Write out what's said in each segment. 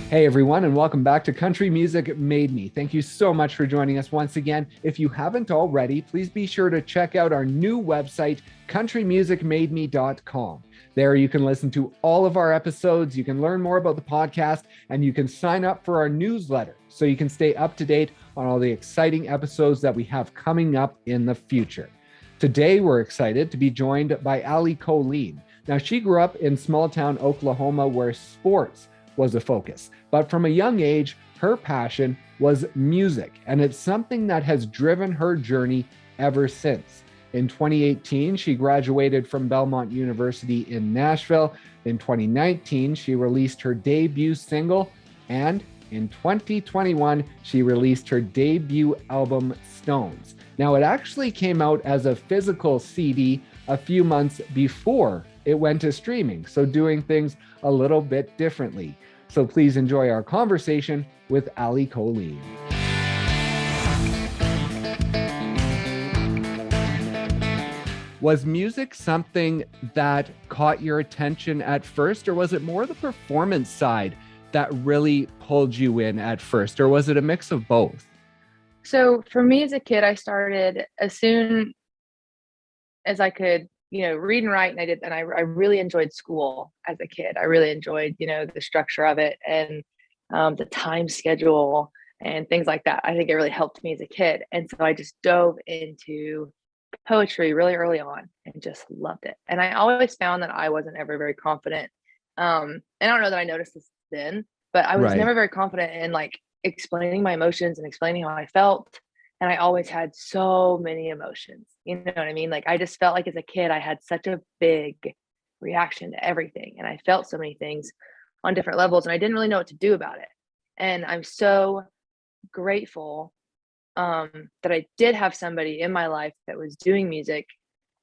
Hey everyone, and welcome back to Country Music Made Me. Thank you so much for joining us once again. If you haven't already, please be sure to check out our new website, countrymusicmademe.com. There you can listen to all of our episodes, you can learn more about the podcast, and you can sign up for our newsletter so you can stay up to date on all the exciting episodes that we have coming up in the future. Today, we're excited to be joined by Allie Colleen. Now, she grew up in small town Oklahoma where sports was a focus. But from a young age, her passion was music, and it's something that has driven her journey ever since. In 2018, she graduated from Belmont University in Nashville. In 2019, she released her debut single, and in 2021, she released her debut album, Stones. Now, it actually came out as a physical CD a few months before it went to streaming, so doing things a little bit differently. So please enjoy our conversation with Allie Colleen. Was music something that caught your attention at first, or was it more the performance side that really pulled you in at first, or was it a mix of both? So for me as a kid, I started as soon as I could, read and write, and I really enjoyed school as a kid. I really enjoyed, the structure of it and the time schedule and things like that. I think it really helped me as a kid. And so I just dove into poetry really early on and just loved it. And I always found that I wasn't ever very confident. And I don't know that I noticed this then, but I was never very confident in explaining my emotions and explaining how I felt. And I always had so many emotions, you know what I mean? I just felt like as a kid, I had such a big reaction to everything. And I felt so many things on different levels and I didn't really know what to do about it. And I'm so grateful that I did have somebody in my life that was doing music.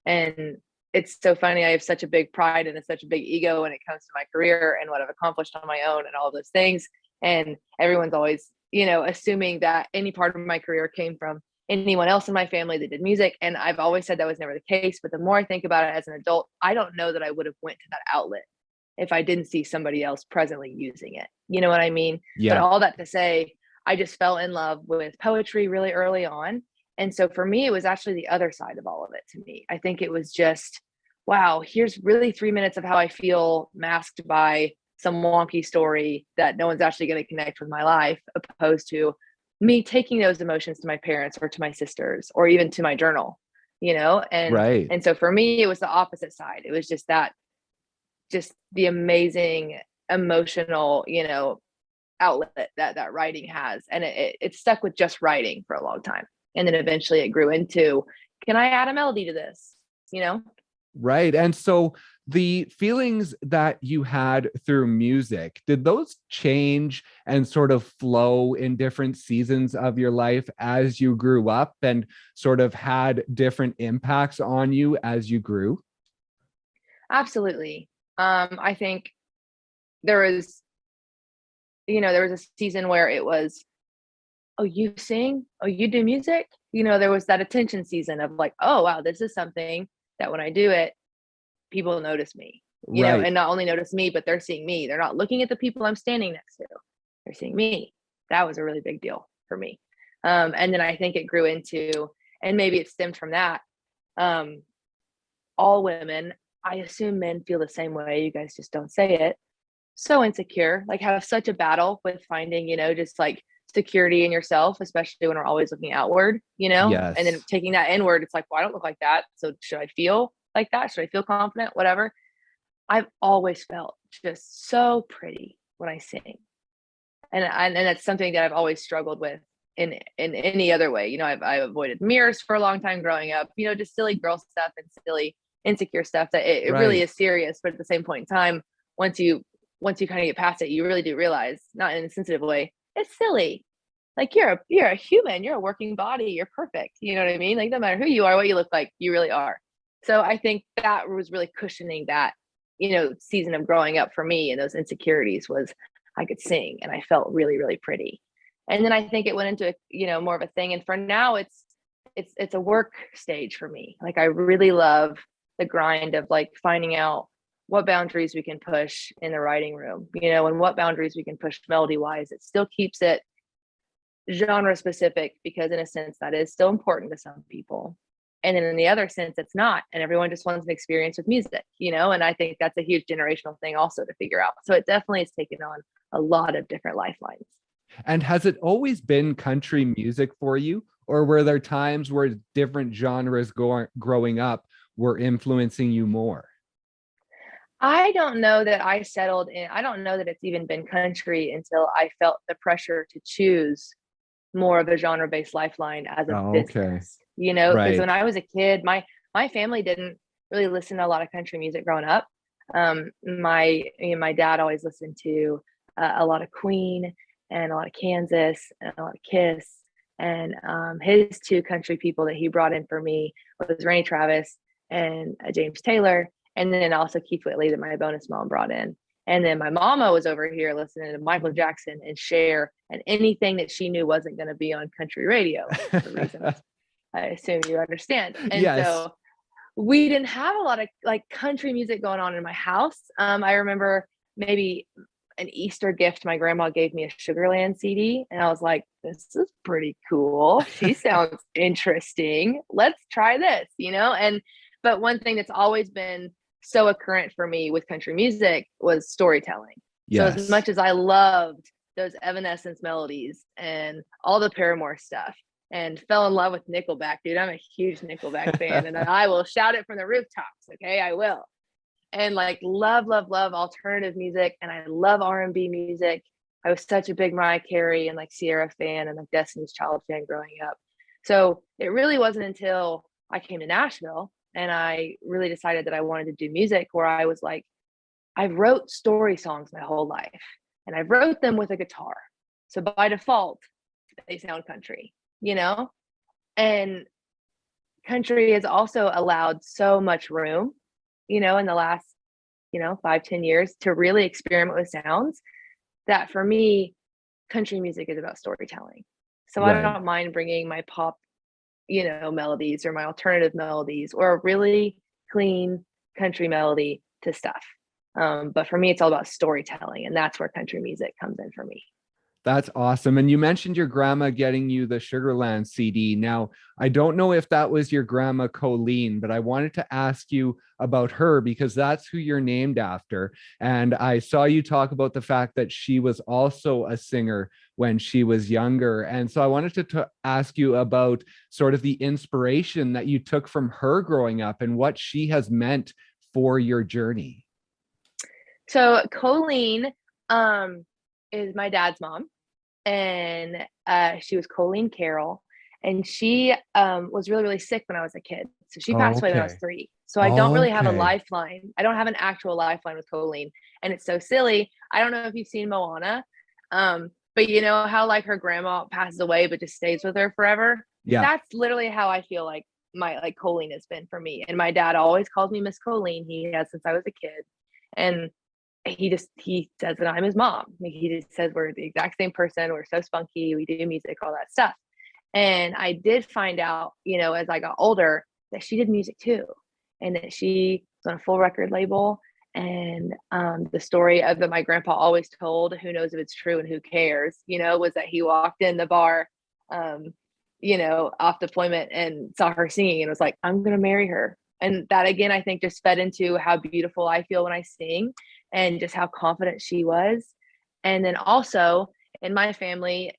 And it's so funny. I have such a big pride and such a big ego when it comes to my career and what I've accomplished on my own and all those things. And everyone's always, assuming that any part of my career came from anyone else in my family that did music. And I've always said that was never the case. But the more I think about it as an adult, I don't know that I would have went to that outlet if I didn't see somebody else presently using it. You know what I mean? Yeah. But all that to say, I just fell in love with poetry really early on. And so for me, it was actually the other side of all of it to me. I think it was just, wow, here's really 3 minutes of how I feel masked by some wonky story that no one's actually going to connect with my life, opposed to me taking those emotions to my parents or to my sisters or even to my journal, and so for me it was the opposite side. It was just the amazing emotional outlet that writing has, and it stuck with just writing for a long time, and then eventually it grew into, can I add a melody to this? Right. And so the feelings that you had through music, did those change and sort of flow in different seasons of your life as you grew up and sort of had different impacts on you as you grew? Absolutely. I think there was, there was a season where it was, oh, you sing? Oh, you do music? There was that attention season of oh, wow, this is something that when I do it, people notice me, and not only notice me, but they're seeing me. They're not looking at the people I'm standing next to. They're seeing me. That was a really big deal for me. And then I think it grew into, and maybe it stemmed from that. All women, I assume men feel the same way. You guys just don't say it. So insecure, have such a battle with finding, just security in yourself, especially when we're always looking outward, Yes. and then taking that inward. It's well, I don't look like that. So should I feel like that? Should I feel confident? Whatever. I've always felt just so pretty when I sing. And that's something that I've always struggled with in any other way. I've avoided mirrors for a long time growing up, just silly girl stuff and silly insecure stuff that it really is serious. But at the same point in time, once you kind of get past it, you really do realize, not in a sensitive way, it's silly. You're a human, you're a working body, you're perfect. You know what I mean? No matter who you are, what you look like, you really are. So I think that was really cushioning that, season of growing up for me, and those insecurities was I could sing and I felt really, really pretty. And then I think it went into, more of a thing. And for now it's a work stage for me. I really love the grind of finding out what boundaries we can push in the writing room, and what boundaries we can push melody wise. It still keeps it genre specific, because in a sense that is still important to some people. And then in the other sense, it's not. And everyone just wants an experience with music, and I think that's a huge generational thing also to figure out. So it definitely has taken on a lot of different lifelines. And has it always been country music for you? Or were there times where different genres growing up were influencing you more? I don't know that I settled in. I don't know that it's even been country until I felt the pressure to choose more of a genre-based lifeline as a Oh, okay. business, because Right. when I was a kid, my family didn't really listen to a lot of country music growing up. My dad always listened to a lot of Queen and a lot of Kansas and a lot of Kiss. And his two country people that he brought in for me was Randy Travis and James Taylor, and then also Keith Whitley that my bonus mom brought in. And then my mama was over here listening to Michael Jackson and Cher and anything that she knew wasn't going to be on country radio, for reasons I assume you understand. And Yes. so we didn't have a lot of like country music going on in my house. I remember maybe an Easter gift my grandma gave me, a Sugarland CD, and I was like, this is pretty cool. She sounds interesting. Let's try this, And but one thing that's always been so occurrent for me with country music was storytelling. So as Yes. much as I loved those Evanescence melodies and all the Paramore stuff, and fell in love with Nickelback, dude. I'm a huge Nickelback fan, and I will shout it from the rooftops. Okay, I will. And like love alternative music, and I love R&B music. I was such a big Mariah Carey and like Sierra fan and like Destiny's Child fan growing up. So it really wasn't until I came to Nashville and I really decided that I wanted to do music, where I was like, I wrote story songs my whole life, and I wrote them with a guitar. So by default, they sound country, And country has also allowed so much room, in the last, 5-10 years to really experiment with sounds, that for me, country music is about storytelling. So I Right. don't mind bringing my pop, melodies or my alternative melodies or a really clean country melody to stuff. But for me, it's all about storytelling, and that's where country music comes in for me. That's awesome. And you mentioned your grandma getting you the Sugarland CD. Now, I don't know if that was your grandma Colleen, but I wanted to ask you about her because that's who you're named after. And I saw you talk about the fact that she was also a singer when she was younger. And so I wanted to ask you about sort of the inspiration that you took from her growing up and what she has meant for your journey. So Colleen is my dad's mom, and she was Colleen Carroll, and she was really, really sick when I was a kid. So she Oh, passed away when I was okay. 3. So I don't really have a Okay. lifeline. I don't have an actual lifeline with Colleen, and it's so silly. I don't know if you've seen Moana, but you know how like her grandma passes away but just stays with her forever. Yeah. That's literally how I feel like my like Colleen has been for me. And my dad always calls me Miss Colleen. He has since I was a kid, and he says that I'm his mom. He just says we're the exact same person. We're so spunky. We do music, all that stuff. And I did find out, as I got older, that she did music too, and that she was on a full record label. And the story of that my grandpa always told, who knows if it's true and who cares, was that he walked in the bar, off deployment and saw her singing and was like, I'm going to marry her. And that again, I think just fed into how beautiful I feel when I sing and just how confident she was. And then also in my family,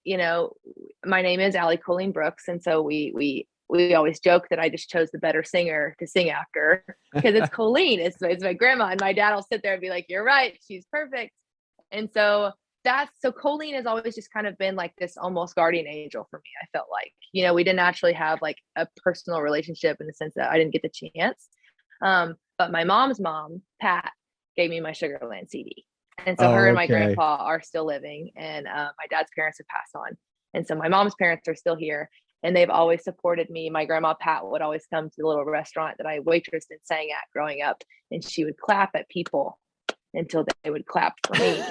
my name is Allie Colleen Brooks. And so we always joke that I just chose the better singer to sing after because it's Colleen. It's my grandma, and my dad will sit there and be like, you're right, she's perfect. And so Colleen has always just kind of been like this almost guardian angel for me. I felt like, we didn't actually have like a personal relationship in the sense that I didn't get the chance. But my mom's mom, Pat, gave me my Sugarland CD. And so her Oh, and my okay. grandpa are still living, and my dad's parents have passed on. And so my mom's parents are still here, and they've always supported me. My grandma Pat would always come to the little restaurant that I waitressed and sang at growing up, and she would clap at people until they would clap for me.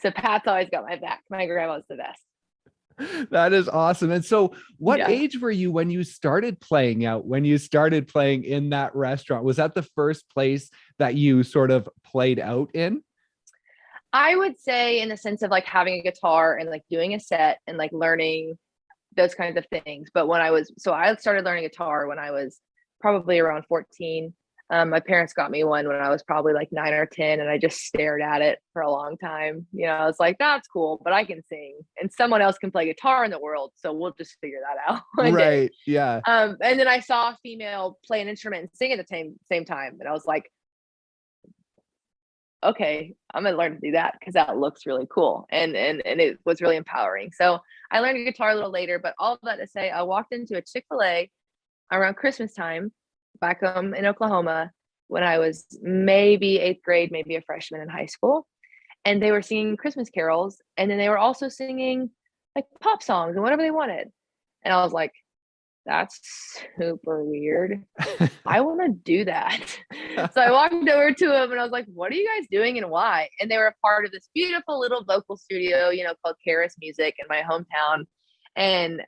So Pat's always got my back. My grandma's the best. That is awesome. And so what Yeah. age were you when you started playing out, when you started playing in that restaurant? Was that the first place that you sort of played out in? I would say in the sense of like having a guitar and like doing a set and like learning those kinds of things. But so I started learning guitar when I was probably around 14. My parents got me one when I was probably like 9 or 10, and I just stared at it for a long time. I was like, that's cool, but I can sing and someone else can play guitar in the world. So we'll just figure that out one day. Right. Yeah. And then I saw a female play an instrument and sing at the same time. And I was like, okay, I'm gonna learn to do that because that looks really cool. And it was really empowering. So I learned guitar a little later, but all of that to say, I walked into a Chick-fil-A around Christmas time back home in Oklahoma when I was maybe 8th grade, maybe a freshman in high school. And they were singing Christmas carols. And then they were also singing like pop songs and whatever they wanted. And I was like, that's super weird. I want to do that. So I walked over to them and I was like, what are you guys doing and why? And they were a part of this beautiful little vocal studio, called Karis Music in my hometown. And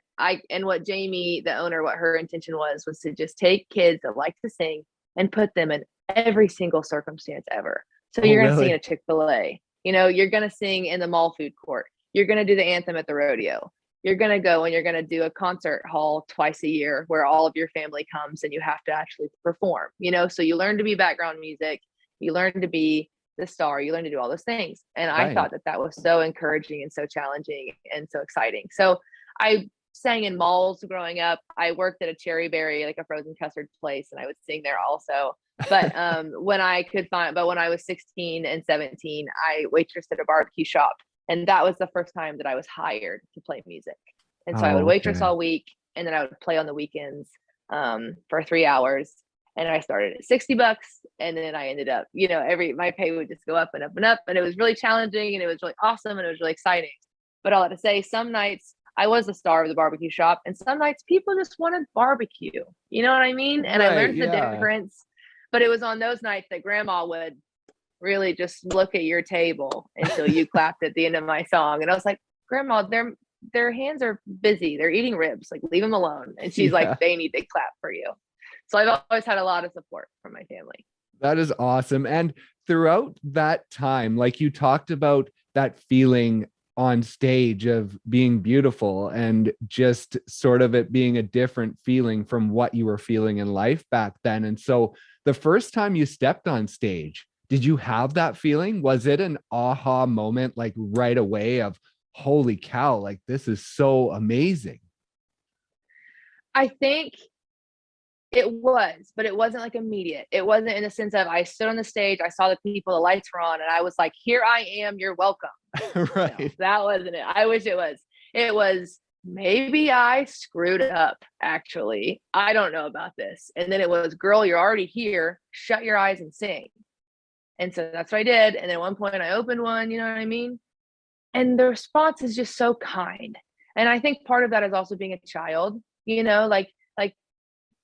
what Jamie, the owner, what her intention was to just take kids that like to sing and put them in every single circumstance ever. So you're going to sing in a Chick-fil-A, you're going to sing in the mall food court. You're going to do the anthem at the rodeo. You're going to go and you're going to do a concert hall twice a year where all of your family comes and you have to actually perform, so you learn to be background music, you learn to be the star, you learn to do all those things. And I thought that was so encouraging and so challenging and so exciting. So I sang in malls growing up. I worked at a Cherry Berry, like a frozen custard place, and I would sing there also. But when I was 16 and 17, I waitressed at a barbecue shop. And that was the first time that I was hired to play music. And so I would waitress all week, and then I would play on the weekends for 3 hours. And I started at $60, and then I ended up, my pay would just go up and up and up. And it was really challenging, and it was really awesome, and it was really exciting. But all that to say, some nights I was the star of the barbecue shop, and some nights people just wanted barbecue. You know what I mean? And I learned the difference. But it was on those nights that grandma would really just look at your table until you clapped at the end of my song. And I was like, Grandma, their hands are busy. They're eating ribs. Like, leave them alone. And she's like, they need to clap for you. So I've always had a lot of support from my family. That is awesome. And throughout that time, like you talked about that feeling on stage of being beautiful and just sort of it being a different feeling from what you were feeling in life back then. And so the first time you stepped on stage, did you have that feeling? Was it an aha moment, like right away of, holy cow, like this is so amazing? I think it was, but it wasn't like immediate. It wasn't in the sense of I stood on the stage, I saw the people, the lights were on, and I was like, here I am, you're welcome. Right. No, that wasn't it. I wish it was. It was, maybe I screwed up, actually. I don't know about this. And then it was, girl, you're already here. Shut your eyes and sing. And so that's what I did. And then at one point I opened one, you know what I mean? And the response is just so kind. And I think part of that is also being a child, like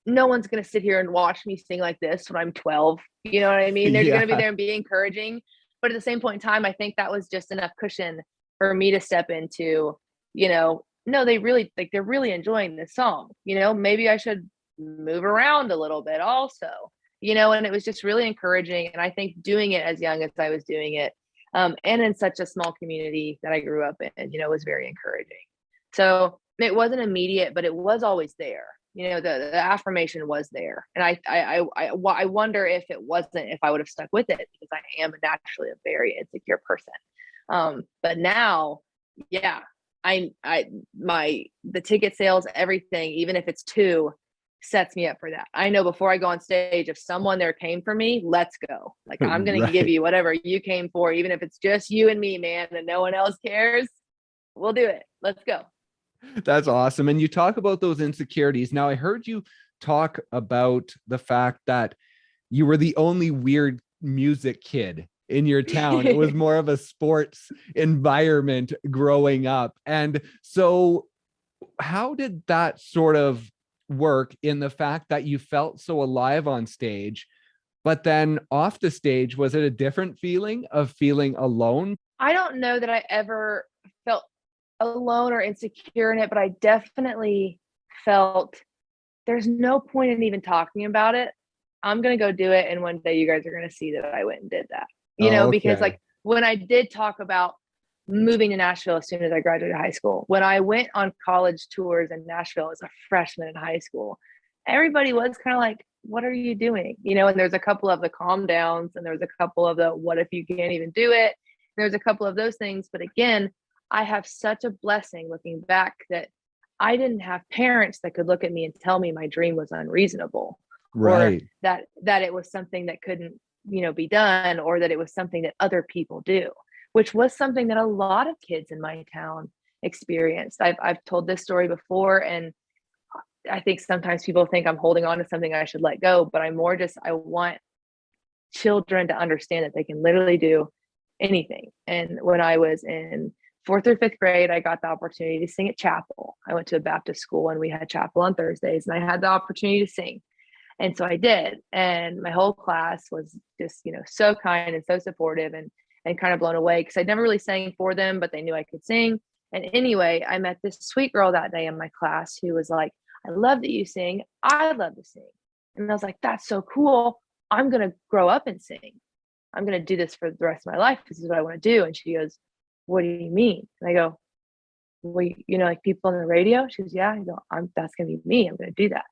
no one's going to sit here and watch me sing like this when I'm 12. You know what I mean? They're going to be there and be encouraging. But at the same point in time, I think that was just enough cushion for me to step into, no, they're really enjoying this song. Maybe I should move around a little bit also, and it was just really encouraging. And I think doing it as young as I was doing it, and in such a small community that I grew up in, was very encouraging. So it wasn't immediate, but it was always there. The affirmation was there. And I wonder if it wasn't, if I would have stuck with it, because I am naturally a very insecure person. But now, yeah, the ticket sales, everything, even if it's 2, sets me up for that. I know before I go on stage, if someone there came for me, let's go. Like, I'm going to give you whatever you came for, even if it's just you and me, man, and no one else cares. We'll do it. Let's go. That's awesome. And you talk about those insecurities. Now, I heard you talk about the fact that you were the only weird music kid in your town. It was more of a sports environment growing up. And so how did that sort of work in the fact that you felt so alive on stage, but then off the stage, was it a different feeling of feeling alone? I don't know that I ever felt alone or insecure in it, but I definitely felt there's no point in even talking about it. I'm going to go do it. And one day you guys are going to see that I went and did that, because Okay. like when I did talk about moving to Nashville as soon as I graduated high school, when I went on college tours in Nashville as a freshman in high school, everybody was kind of like, what are you doing? And there's a couple of the calm downs and there's a couple of the, what if you can't even do it? There's a couple of those things. But again, I have such a blessing looking back that I didn't have parents that could look at me and tell me my dream was unreasonable, or Right. that it was something that couldn't, be done, or that it was something that other people do, which was something that a lot of kids in my town experienced. I've told this story before, and I think sometimes people think I'm holding on to something I should let go, but I'm more just, I want children to understand that they can literally do anything. And when I was in fourth or fifth grade, I got the opportunity to sing at chapel. I went to a Baptist school and we had chapel on Thursdays, and I had the opportunity to sing. And so I did. And my whole class was just, so kind and so supportive, and kind of blown away because I'd never really sang for them, but they knew I could sing. And anyway, I met this sweet girl that day in my class who was like, I love that you sing. I love to sing. And I was like, that's so cool. I'm going to grow up and sing. I'm going to do this for the rest of my life. This is what I want to do. And she goes, what do you mean? And I go, well, like people on the radio? She goes, yeah. I go, that's going to be me. I'm going to do that.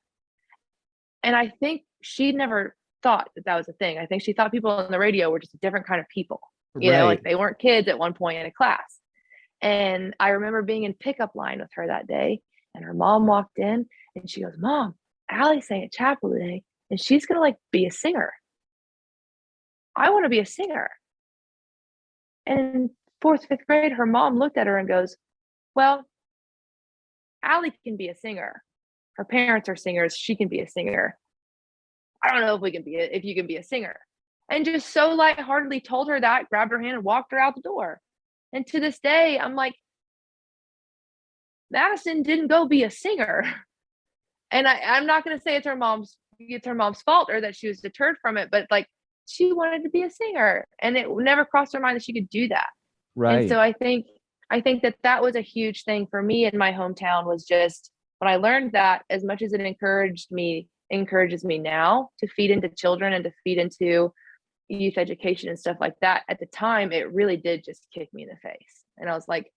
And I think she never thought that was a thing. I think she thought people on the radio were just a different kind of people, like Right. they weren't kids at one point in a class. And I remember being in pickup line with her that day, and her mom walked in and she goes, Mom, Allie sang at chapel today and she's going to like be a singer. I want to be a singer. And in fourth, fifth grade, her mom looked at her and goes, well, Allie can be a singer. Her parents are singers. She can be a singer. I don't know if you can be a singer. And just so lightheartedly told her that, grabbed her hand and walked her out the door. And to this day, I'm like, Madison didn't go be a singer. And I'm not going to say it's her mom's fault or that she was deterred from it, but like she wanted to be a singer, and it never crossed her mind that she could do that. And Right. so I think that was a huge thing for me in my hometown, was just when I learned that, as much as it encourages me now to feed into children and to feed into youth education and stuff like that. At the time, it really did just kick me in the face. And I was like,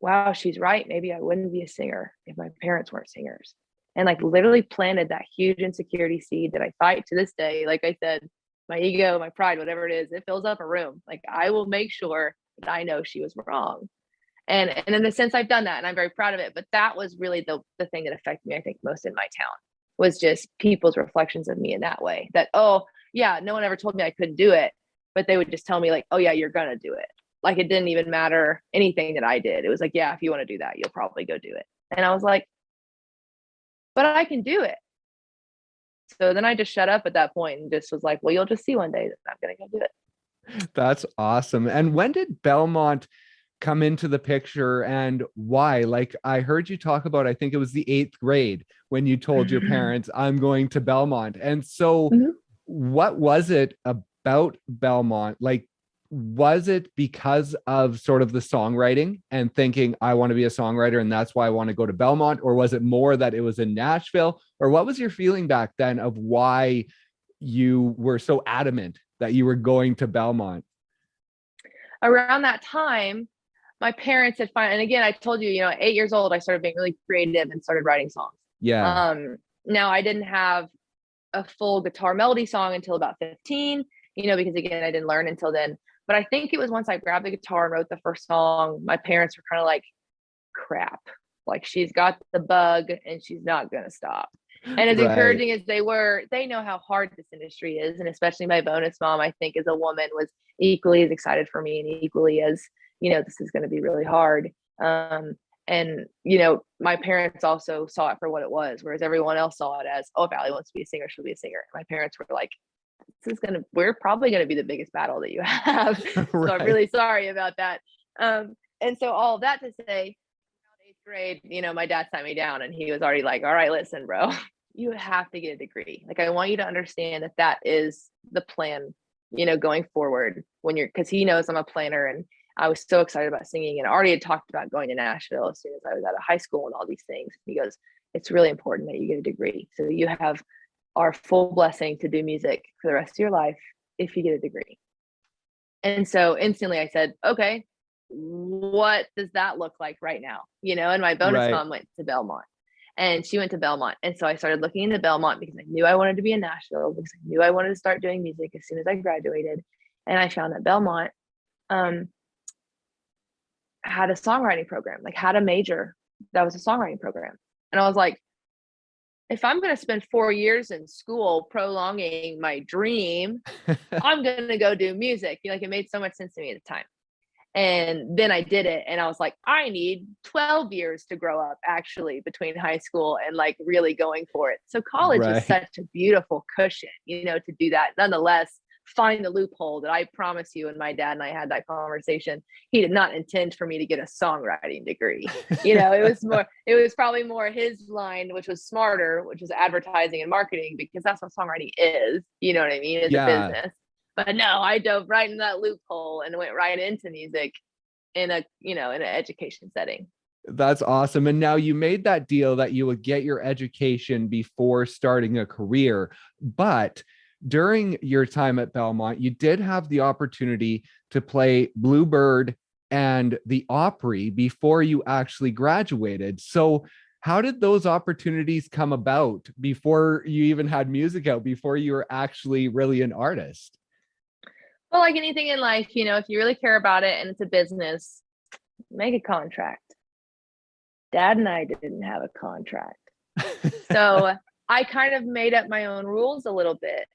wow, she's right. Maybe I wouldn't be a singer if my parents weren't singers. And like literally planted that huge insecurity seed that I fight to this day. Like I said, my ego, my pride, whatever it is, it fills up a room. Like I will make sure that I know she was wrong. And in a sense, I've done that and I'm very proud of it. But that was really the thing that affected me, I think, most in my town, was just people's reflections of me in that way. That, oh, yeah, no one ever told me I couldn't do it, but they would just tell me like, oh yeah, you're going to do it. Like it didn't even matter anything that I did. It was like, yeah, if you want to do that, you'll probably go do it. And I was like, but I can do it. So then I just shut up at that point and just was like, well, you'll just see one day that I'm going to go do it. That's awesome. And when did Belmont come into the picture, and why? Like I heard you talk about, I think it was the 8th grade when you told your parents, I'm going to Belmont. And so what was it about Belmont? Like, was it because of sort of the songwriting and thinking I want to be a songwriter and that's why I want to go to Belmont? Or was it more that it was in Nashville? Or what was your feeling back then of why you were so adamant that you were going to Belmont? Around that time, my parents had and again, I told you, at 8 years old, I started being really creative and started writing songs. Yeah. Now I didn't have a full guitar melody song until about 15, because again, I didn't learn until then. But I think it was once I grabbed the guitar and wrote the first song, my parents were kind of like, crap, like she's got the bug and she's not going to stop. And as Right. encouraging as they were, they know how hard this industry is. And especially my bonus mom, I think, as a woman, was equally as excited for me and equally as, this is going to be really hard. And, my parents also saw it for what it was, whereas everyone else saw it as, oh, if Allie wants to be a singer, she'll be a singer. My parents were like, we're probably going to be the biggest battle that you have. So Right. I'm really sorry about that. And so all of that to say, 8th grade, my dad sat me down and he was already like, all right, listen, bro, you have to get a degree. Like, I want you to understand that is the plan, going forward because he knows I'm a planner, and I was so excited about singing, and already had talked about going to Nashville as soon as I was out of high school and all these things. He goes, it's really important that you get a degree. So you have our full blessing to do music for the rest of your life if you get a degree. And so instantly I said, okay, what does that look like right now? And my bonus mom went to Belmont, and she went to Belmont. And so I started looking into Belmont because I knew I wanted to be in Nashville, because I knew I wanted to start doing music as soon as I graduated. And I found that Belmont had a songwriting program, like had a major that was a songwriting program. And I was like, if I'm going to spend 4 years in school prolonging my dream, I'm going to go do music. Like, it made so much sense to me at the time. And then I did it, and I was like, I need 12 years to grow up actually between high school and like really going for it. So college was such a beautiful cushion, to do that. Nonetheless, find the loophole that I promise you, and my dad and I had that conversation, he did not intend for me to get a songwriting degree. It was probably more his line, which was smarter, which was advertising and marketing, because that's what songwriting is. You know what I mean? It's a business. But no, I dove right in that loophole and went right into music in an education setting. That's awesome. And now you made that deal that you would get your education before starting a career, but during your time at Belmont, you did have the opportunity to play Bluebird and the Opry before you actually graduated. So how did those opportunities come about before you even had music out, before you were actually really an artist? Well, like anything in life, if you really care about it and it's a business, make a contract. Dad and I didn't have a contract. So I kind of made up my own rules a little bit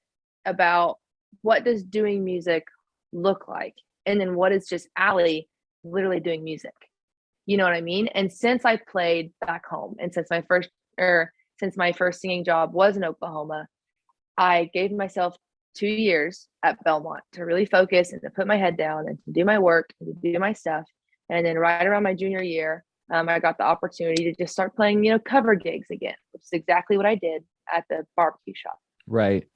about what does doing music look like, and then what is just Allie literally doing music. You know what I mean? And since I played back home, and since my first singing job was in Oklahoma, I gave myself 2 years at Belmont to really focus and to put my head down and to do my work and to do my stuff. And then right around my junior year, I got the opportunity to just start playing, cover gigs again, which is exactly what I did at the barbecue shop. Right.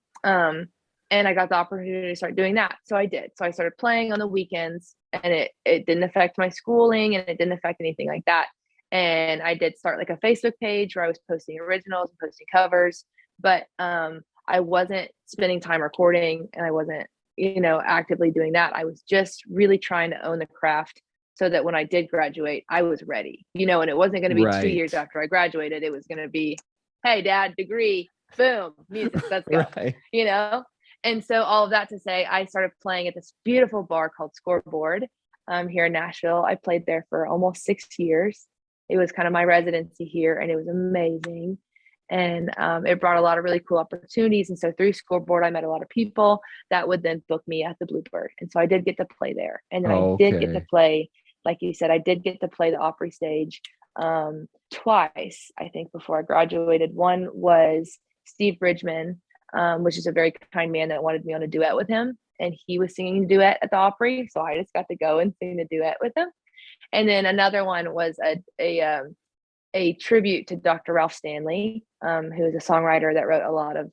And I got the opportunity to start doing that. So I did. So I started playing on the weekends, and it didn't affect my schooling, and it didn't affect anything like that. And I did start like a Facebook page where I was posting originals and posting covers, but I wasn't spending time recording, and I wasn't, actively doing that. I was just really trying to own the craft so that when I did graduate, I was ready, and it wasn't going to be 2 years after I graduated. It was going to be, hey, Dad, degree, boom, music, let's go, And so all of that to say, I started playing at this beautiful bar called Scoreboard here in Nashville. I played there for almost 6 years. It was kind of my residency here, and it was amazing. And it brought a lot of really cool opportunities. And so through Scoreboard, I met a lot of people that would then book me at the Bluebird. And so I did get to play there. And then I did get to play, like you said, I did get to play the Opry stage twice, I think, before I graduated. One was Steve Bridgman, which is a very kind man that wanted me on a duet with him. And he was singing a duet at the Opry. So I just got to go and sing the duet with him. And then another one was a tribute to Dr. Ralph Stanley, who is a songwriter that wrote a lot of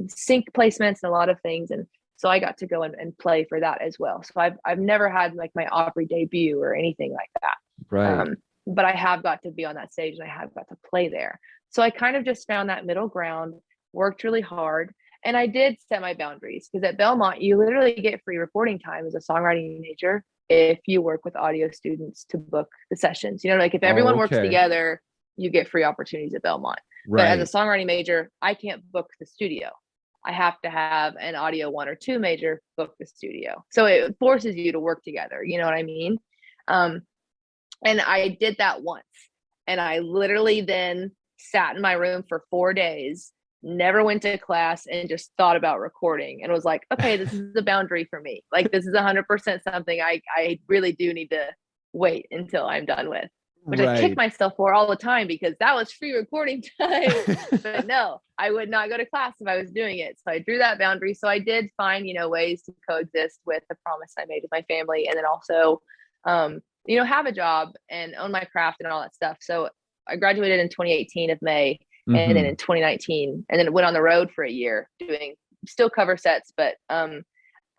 sync placements and a lot of things. And so I got to go and play for that as well. So I've never had like my Opry debut or anything like that. Right. But I have got to be on that stage, and I have got to play there. So I kind of just found that middle ground, worked really hard. And I did set my boundaries, because at Belmont, you literally get free recording time as a songwriting major if you work with audio students to book the sessions. Like if everyone works together, you get free opportunities at Belmont. Right. But as a songwriting major, I can't book the studio. I have to have an audio 1 or 2 major book the studio. So it forces you to work together. You know what I mean? And I did that once. And I literally then sat in my room for 4 days, never went to class, and just thought about recording, and was like, okay, this is a boundary for me. Like, this is 100% something I really do need to wait until I'm done with, which I kick myself for all the time, because that was free recording time. But no, I would not go to class if I was doing it. So I drew that boundary. So I did find, ways to coexist with the promise I made with my family, and then also, have a job and own my craft and all that stuff. So I graduated in 2018 of May. Mm-hmm. And then in 2019, and then went on the road for a year doing still cover sets, but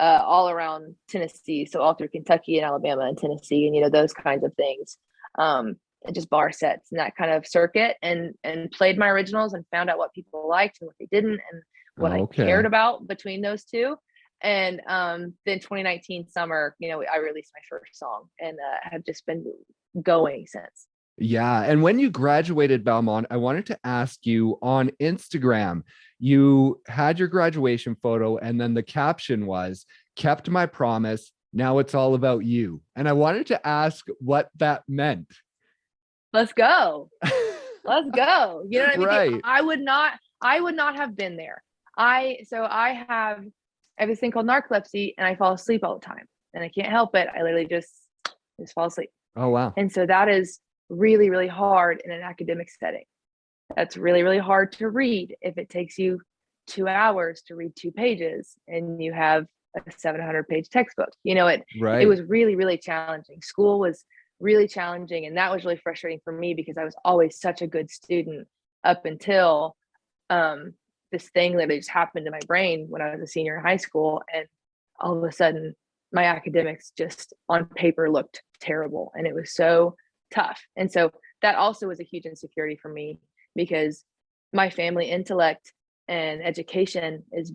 all around Tennessee. So all through Kentucky and Alabama and Tennessee and, you know, those kinds of things. And just bar sets and that kind of circuit, and played my originals and found out what people liked and what they didn't and what I cared about between those two. And then 2019 summer, you know, I released my first song and have just been going since. Yeah. And when you graduated Belmont, I wanted to ask you, on Instagram, you had your graduation photo and then the caption was, "Kept my promise. Now it's all about you." And I wanted to ask what that meant. Let's go. Let's go. You know what I mean? Right. I would not have been there. I have this thing called narcolepsy, and I fall asleep all the time and I can't help it. I literally just fall asleep. Oh, wow. And so that is really, really hard in an academic setting. That's really, really hard to read if it takes you 2 hours to read 2 pages and you have a 700-page textbook. You know, it was really, really challenging. School was really challenging, and that was really frustrating for me because I was always such a good student up until this thing that just happened in my brain when I was a senior in high school, and all of a sudden my academics just on paper looked terrible, and it was so tough. And so that also was a huge insecurity for me because my family intellect and education is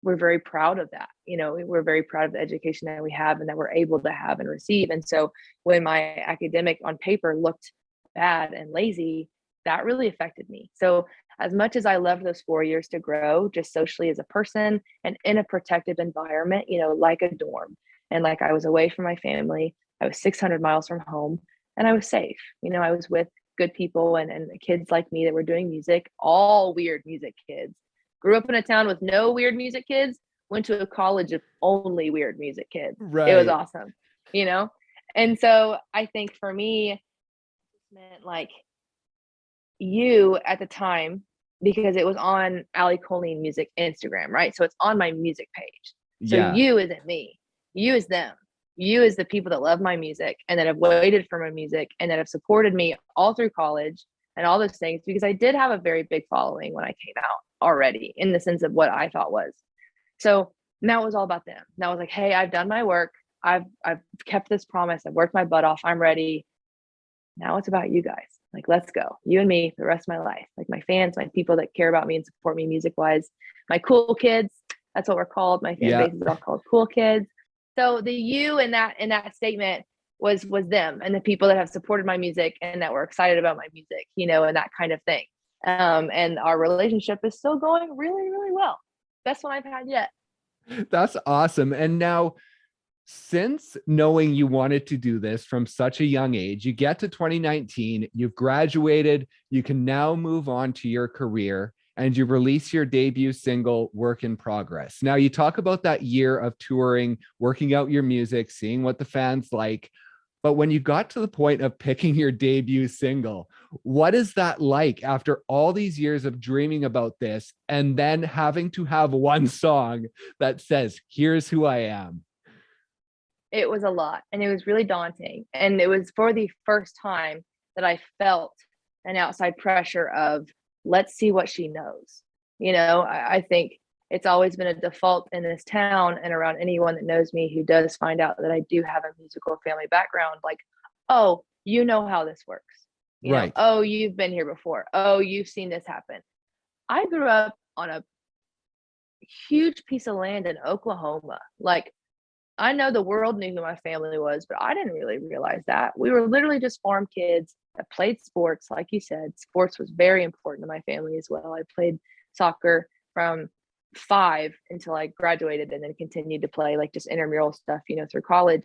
we're very proud of that. You know, we're very proud of the education that we have and that we're able to have and receive. And so when my academic on paper looked bad and lazy, that really affected me. So as much as I loved those 4 years to grow just socially as a person and in a protective environment, you know, like a dorm, and like I was away from my family, I was 600 miles from home, and I was safe. You know, I was with good people and kids like me that were doing music, all weird music kids. Grew up in a town with no weird music kids, went to a college of only weird music kids. Right. It was awesome, you know? And so I think for me, it meant like you at the time, because it was on Allie Colleen music Instagram, right? So it's on my music page. So you isn't me. You is them. You is the people that love my music and that have waited for my music and that have supported me all through college and all those things, because I did have a very big following when I came out already, in the sense of what I thought was. So now it was all about them. Now I was like, hey, I've done my work. I've kept this promise. I've worked my butt off. I'm ready. Now it's about you guys. Like, let's go. You and me for the rest of my life. Like my fans, my people that care about me and support me music wise, my cool kids. That's what we're called. My fan base is all called cool kids. So the you in that statement was them and the people that have supported my music and that were excited about my music, you know, and that kind of thing. And our relationship is still going really, really well. Best one I've had yet. That's awesome. And now, since knowing you wanted to do this from such a young age, you get to 2019, you've graduated, you can now move on to your career, and you release your debut single, Work in Progress. Now, you talk about that year of touring, working out your music, seeing what the fans like. But when you got to the point of picking your debut single, what is that like after all these years of dreaming about this and then having to have one song that says, here's who I am? It was a lot, and it was really daunting. And it was for the first time that I felt an outside pressure of, let's see what she knows. You know, I think it's always been a default in this town and around anyone that knows me who does find out that I do have a musical family background. Like, oh, you know how this works. You know, oh, you've been here before. Oh, you've seen this happen. I grew up on a huge piece of land in Oklahoma. Like, I know the world knew who my family was, but I didn't really realize that. We were literally just farm kids that played sports. Like you said, sports was very important to my family as well. I played soccer from 5 until I graduated, and then continued to play like just intramural stuff, you know, through college.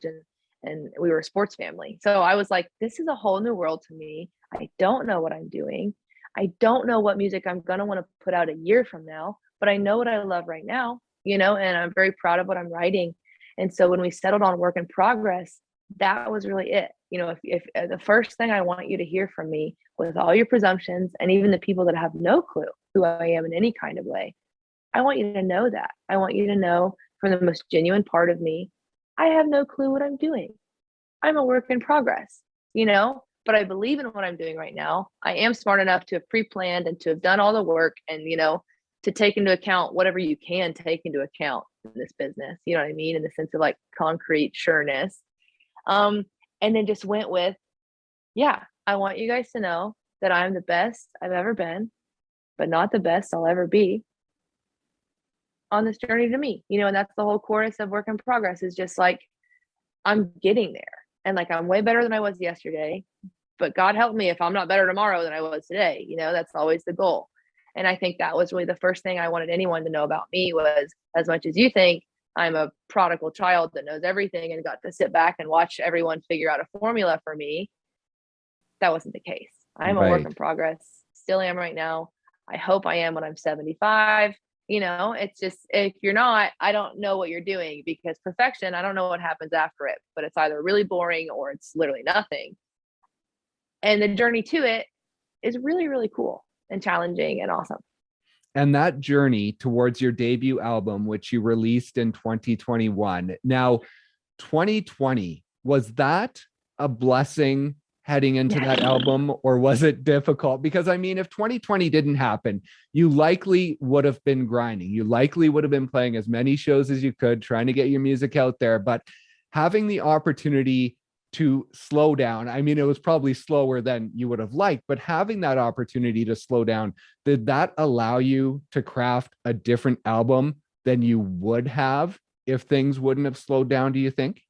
And we were a sports family. So I was like, this is a whole new world to me. I don't know what I'm doing. I don't know what music I'm going to want to put out a year from now, but I know what I love right now, you know, and I'm very proud of what I'm writing. And so when we settled on Work in Progress, that was really it. You know, if the first thing I want you to hear from me, with all your presumptions and even the people that have no clue who I am in any kind of way, I want you to know that. I want you to know, from the most genuine part of me, I have no clue what I'm doing. I'm a work in progress, you know, but I believe in what I'm doing right now. I am smart enough to have pre-planned and to have done all the work and, you know, to take into account whatever you can take into account in this business, you know what I mean, in the sense of like concrete sureness. And then just went with, yeah, I want you guys to know that I'm the best I've ever been, but not the best I'll ever be on this journey to me, you know. And that's the whole chorus of Work in Progress, is just like, I'm getting there, and like, I'm way better than I was yesterday, but God help me if I'm not better tomorrow than I was today, you know. That's always the goal. And I think that was really the first thing I wanted anyone to know about me was, as much as you think I'm a prodigal child that knows everything and got to sit back and watch everyone figure out a formula for me, that wasn't the case. I'm a work in progress, still am right now. I hope I am when I'm 75. You know, it's just, if you're not, I don't know what you're doing, because perfection, I don't know what happens after it, but it's either really boring or it's literally nothing. And the journey to it is really, really cool and challenging and awesome. And that journey towards your debut album, which you released in 2021. Now, 2020, was that a blessing heading into that album, or was it difficult? Because I mean, if 2020 didn't happen, you likely would have been grinding. You likely would have been playing as many shows as you could, trying to get your music out there. But having the opportunity to slow down, I mean, it was probably slower than you would have liked, but having that opportunity to slow down, did that allow you to craft a different album than you would have if things wouldn't have slowed down, do you think?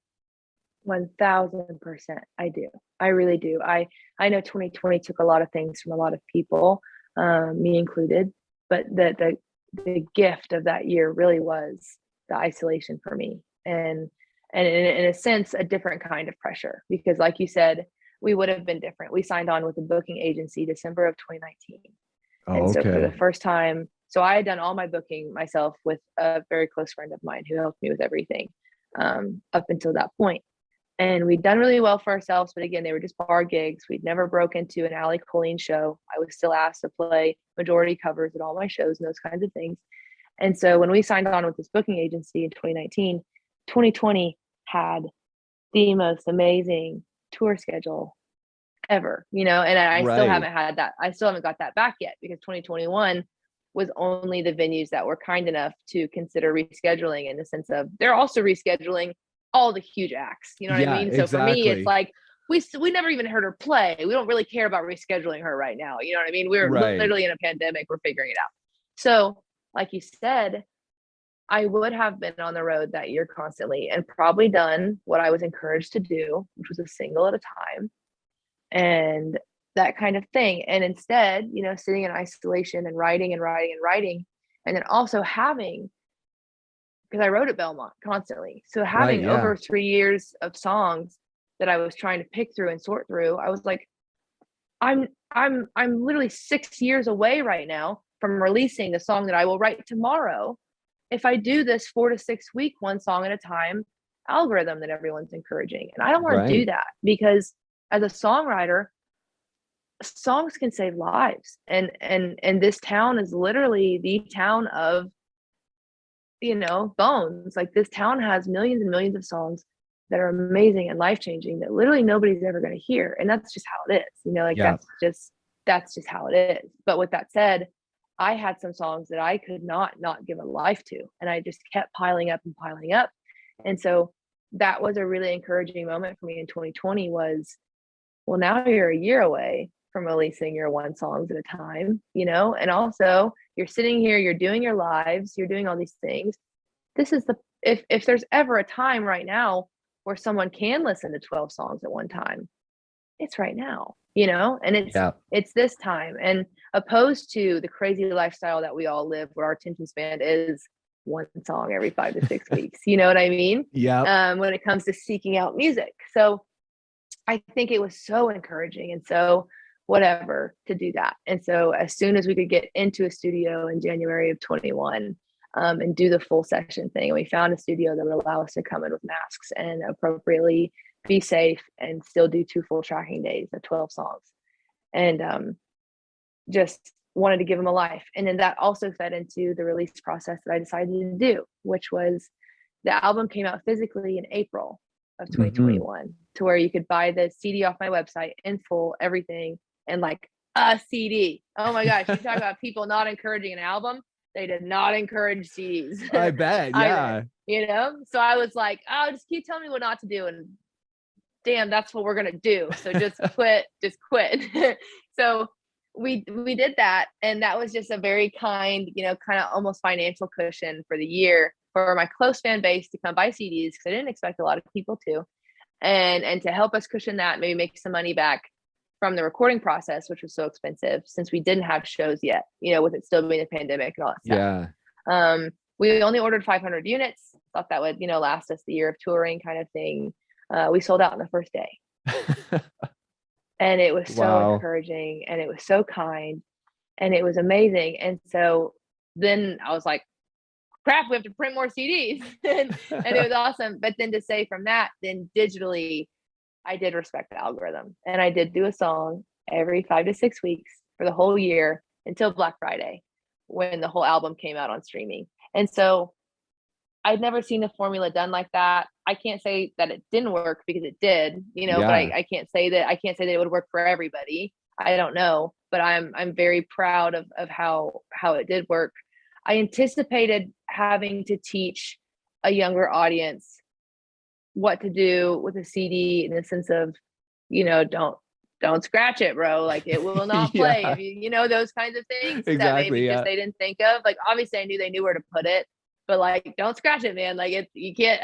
1000%. I do. I really do. I know 2020 took a lot of things from a lot of people, me included, but the gift of that year really was the isolation for me. And in a sense, a different kind of pressure, because like you said, we would have been different. We signed on with a booking agency December of 2019. And so for the first time, so I had done all my booking myself with a very close friend of mine who helped me with everything up until that point. And we'd done really well for ourselves, but again, they were just bar gigs. We'd never broke into an Allie Colleen show. I was still asked to play majority covers at all my shows and those kinds of things. And so when we signed on with this booking agency in 2019, 2020 had the most amazing tour schedule ever, you know, and I still haven't had that. I still haven't got that back yet, because 2021 was only the venues that were kind enough to consider rescheduling, in the sense of they're also rescheduling all the huge acts, you know what I mean? So for me, it's like, we never even heard her play. We don't really care about rescheduling her right now. You know what I mean? We're literally in a pandemic. We're figuring it out. So like you said, I would have been on the road that year constantly and probably done what I was encouraged to do, which was a single at a time and that kind of thing. And instead, you know, sitting in isolation and writing and writing and writing, and then also having, because I wrote at Belmont constantly. So having over 3 years of songs that I was trying to pick through and sort through, I was like, I'm literally 6 years away right now from releasing the song that I will write tomorrow. If I do this 4 to 6 week, one song at a time algorithm that everyone's encouraging. And I don't want to do that, because as a songwriter, songs can save lives. And this town is literally the town of, you know, bones. Like, this town has millions and millions of songs that are amazing and life-changing that literally nobody's ever going to hear. And that's just how it is, you know, like that's just how it is. But with that said, I had some songs that I could not give a life to, and I just kept piling up and piling up. And so that was a really encouraging moment for me in 2020 was, well, now you're a year away from releasing your one songs at a time, you know, and also you're sitting here, you're doing your lives, you're doing all these things. This is if there's ever a time right now where someone can listen to 12 songs at one time, it's right now, you know, and it's this time, and opposed to the crazy lifestyle that we all live, where our attention span is one song every 5 to 6 weeks. You know what I mean? Yeah. When it comes to seeking out music. So I think it was so encouraging and so whatever to do that. And so as soon as we could get into a studio in January of 21 and do the full session thing, we found a studio that would allow us to come in with masks and appropriately be safe and still do 2 full tracking days of 12 songs. And just wanted to give them a life. And then that also fed into the release process that I decided to do, which was the album came out physically in April of 2021 to where you could buy the CD off my website in full, everything, and like a CD. Oh my gosh, you talk about people not encouraging an album. They did not encourage CDs. I bet. Yeah. Either, so I was like, oh, just keep telling me what not to do. And damn, that's what we're going to do. So just quit. So we did that. And that was just a very kind, kind of almost financial cushion for the year for my close fan base to come buy CDs, because I didn't expect a lot of people to. And to help us cushion that, maybe make some money back from the recording process, which was so expensive since we didn't have shows yet, with it still being a pandemic and all that stuff. Yeah. We only ordered 500 units, thought that would, last us the year of touring kind of thing. We sold out on the first day. And it was so encouraging, and it was so kind, and it was amazing. And so then I was like, crap, we have to print more CDs. and it was awesome. But then to say from that, then digitally, I did respect the algorithm, and I did do a song every 5 to 6 weeks for the whole year until Black Friday, when the whole album came out on streaming. And so I'd never seen the formula done like that. I can't say that it didn't work, because it did, but I can't say that it would work for everybody. I don't know, but I'm very proud of how it did work. I anticipated having to teach a younger audience what to do with a CD, in the sense of, don't scratch it, bro. Like, it will not play. If you those kinds of things that maybe just they didn't think of. Like, obviously I knew they knew where to put it, but like, don't scratch it, man. Like, you can't,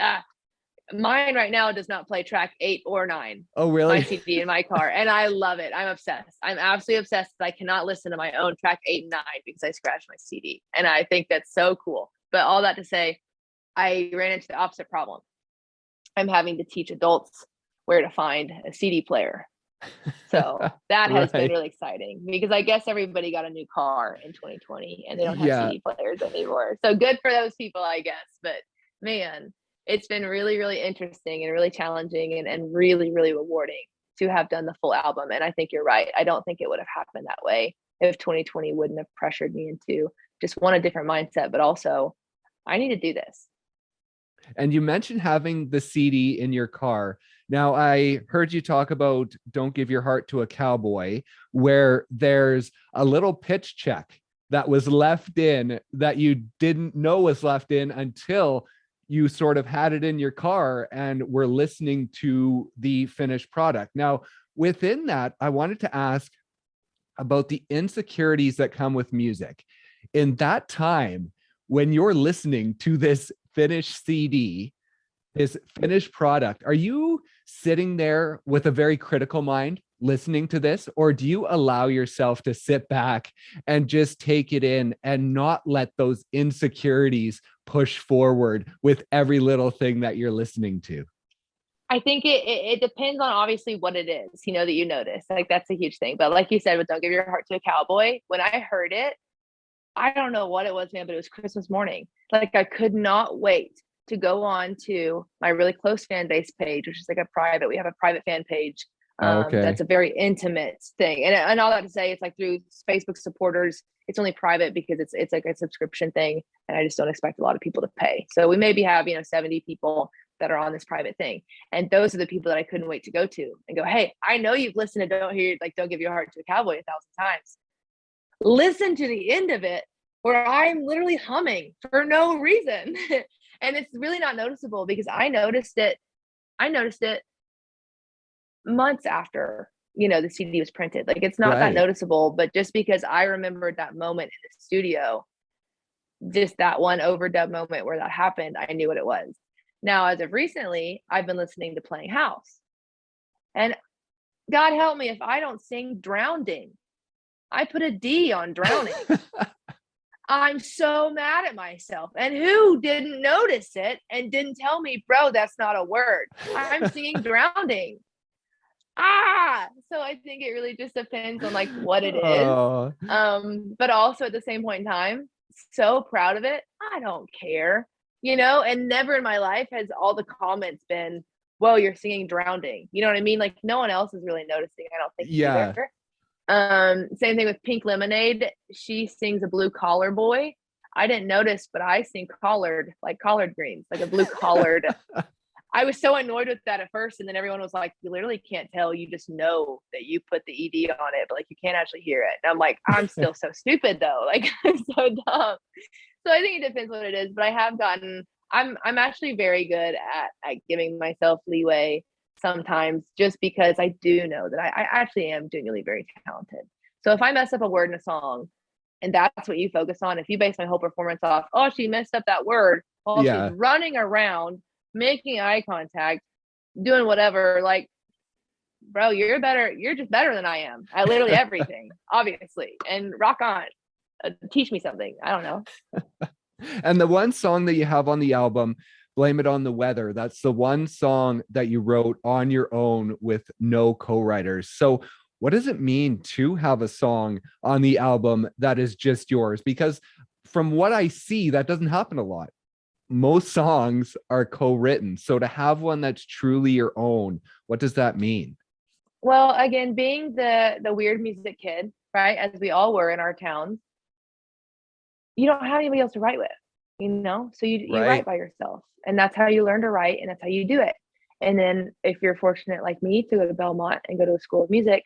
mine right now does not play track 8 or 9. Oh, really? My CD in my car. And I love it. I'm obsessed. I'm absolutely obsessed. I cannot listen to my own track 8 and 9 because I scratched my CD. And I think that's so cool. But all that to say, I ran into the opposite problem. I'm having to teach adults where to find a CD player. So that has been really exciting, because I guess everybody got a new car in 2020 and they don't have CD players anymore. So good for those people, I guess. But man, it's been really, really interesting and really challenging and really, really rewarding to have done the full album. And I think you're right. I don't think it would have happened that way if 2020 wouldn't have pressured me into just a different mindset, but also I need to do this. And you mentioned having the CD in your car. Now, I heard you talk about Don't Give Your Heart to a Cowboy, where there's a little pitch check that was left in that you didn't know was left in until you sort of had it in your car and were listening to the finished product. Now, within that, I wanted to ask about the insecurities that come with music. In that time, when you're listening to this finished CD, this finished product, are you sitting there with a very critical mind listening to this, or do you allow yourself to sit back and just take it in and not let those insecurities push forward with every little thing that you're listening to? I think it depends on obviously what it is, that you notice. Like, that's a huge thing. But like you said, with Don't Give Your Heart to a Cowboy, when I heard it, I don't know what it was, man, but it was Christmas morning. Like, I could not wait to go on to my really close fan base page, which is like we have a private fan page. That's a very intimate thing. And all that to say, it's like through Facebook supporters, it's only private because it's like a subscription thing. And I just don't expect a lot of people to pay. So we maybe have, 70 people that are on this private thing. And those are the people that I couldn't wait to go to and go, hey, I know you've listened to Don't Give Your Heart to a Cowboy 1,000 times. Listen to the end of it where I'm literally humming for no reason. And it's really not noticeable because I noticed it months after, the CD was printed. Like, it's not that noticeable, but just because I remembered that moment in the studio, just that one overdub moment where that happened, I knew what it was. Now, as of recently, I've been listening to Playing House, and God help me if I don't sing Drowning. I put a D on Drowning. I'm so mad at myself. And who didn't notice it and didn't tell me, bro, that's not a word. I'm singing Drowning. So I think it really just depends on like what it is. But also at the same point in time, so proud of it. I don't care, and never in my life has all the comments been, well, you're singing Drowning. You know what I mean? Like, no one else is really noticing, I don't think. Either. Same thing with Pink Lemonade. She sings a blue collar boy. I didn't notice, but I sing collared, like collard greens, like a blue collared. I was so annoyed with that at first. And then everyone was like, you literally can't tell. You just know that you put the ED on it, but like, you can't actually hear it. And I'm like, I'm still so stupid though. Like, I'm so dumb. So I think it depends what it is, but I have gotten, I'm actually very good at giving myself leeway sometimes, just because I do know that I actually am genuinely very talented. So if I mess up a word in a song and that's what you focus on, if you base my whole performance off, oh, she messed up that word while she's Yeah. running around, making eye contact, doing whatever, like, bro, you're better. You're just better than I am at literally everything, obviously. And rock on. Teach me something. I don't know. And the one song that you have on the album, Blame It on the Weather, that's the one song that you wrote on your own with no co-writers. So what does it mean to have a song on the album that is just yours? Because from what I see, that doesn't happen a lot. Most songs are co-written. So to have one that's truly your own, what does that mean? Well, again, being the weird music kid, right, as we all were in our towns, you don't have anybody else to write with, so you write Right. by yourself, and that's how you learn to write, and that's how you do it. And then if you're fortunate like me to go to Belmont and go to a school of music,